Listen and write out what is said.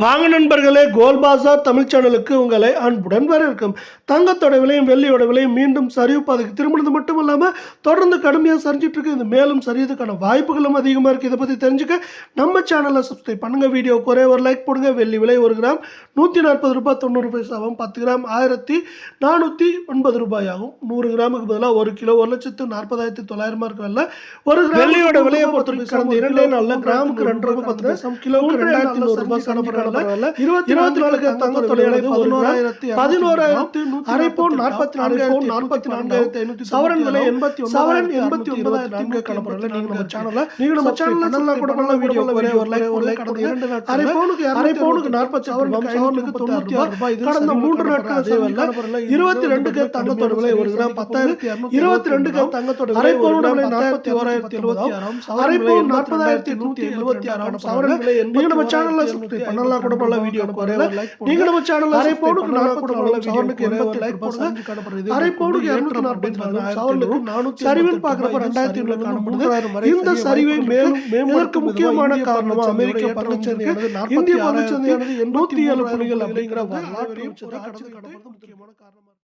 வாங்க நண்பர்களே, கோல்ட் பாசார் தமிழ் சேனலுக்கு உங்களை அன்புடன் வரவேற்கும். தங்கத்தோட விலையும் வெள்ளியோட விலையும் மீண்டும் சரிவு பாதைக்கு திரும்பினது மட்டும் இல்லாமல் தொடர்ந்து கடுமையாக சரிஞ்சிட்டு இருக்கு. இது மேலும் சரியதுக்கான வாய்ப்புகளும் அதிகமாக இருக்குது. இதை பற்றி தெரிஞ்சுக்க நம்ம சேனலை சப்ஸ்கிரைப் பண்ணுங்கள். வீடியோ ஒரே ஒரு லைக் போடுங்க. வெள்ளி விலை 1 கிராம் 140 ரூபாய் 90 பைசாவும், 10 கிராம் 1409 ரூபாய் ஆகும். 100 கிராமுக்கு பதிலாக 1 கிலோ 1,40,900 இருக்கிறல்ல. ஒரு வெள்ளியோட விலையை பொறுத்தவரைக்கும் கடந்த 2 நாளில் கிராமுக்கு 2 ரூபாய் 10 பைசா, கிலோவுக்கு 2,100 ரூபாய் காணப்படுறாங்க. 24 தங்கத்தோட விலை 11,100 அரை பவுன் 44,500 சவரன் விலை 89,900 காணப்படுறாங்க. நீங்க நம்ம சேனல்ல கூட பண்ண வீடியோ ஒரே ஒரு லைக் கடந்த 2 நாட்கள் அரை பவுனுக்கு 40 சவரனுக்கு 96 ரூபாய். கடந்த 3 நாட்கள் அதே வரல. 22 கிராம் தங்கத்தோட விலை 1 கிராம் 10,200, 22 கிராம் தங்கத்தோட விலை 1 கிராம் 41,076, அரை பவுன் 40,176 சவரன் விலை. நீங்க நம்ம சேனல்ல சப்ஸ்கிரைப் பண்ணலாம் கூட பல வீடியோ ஒரே ஒரு லைக் போடுங்க. நீங்க நம்ம சேனல்ல அரை பவுனுக்கு 4 கூட பல சவரனுக்கு 80 லைக் போடுங்க. அரை பவுனுக்கு 244 சவரனுக்கு 400 சரிவில் பார்க்கறப்ப 2,700 காணப்படுது. இந்த சரிவை மேலும் மேம்படுத்த முக்கியமான காரணம் அமெரிக்க பங்குச்சந்தையானது இந்திய பங்குச்சந்தையானது 87 புள்ளிகள் அப்படிங்கிற வரலாற்று முக்கியமான காரணம்.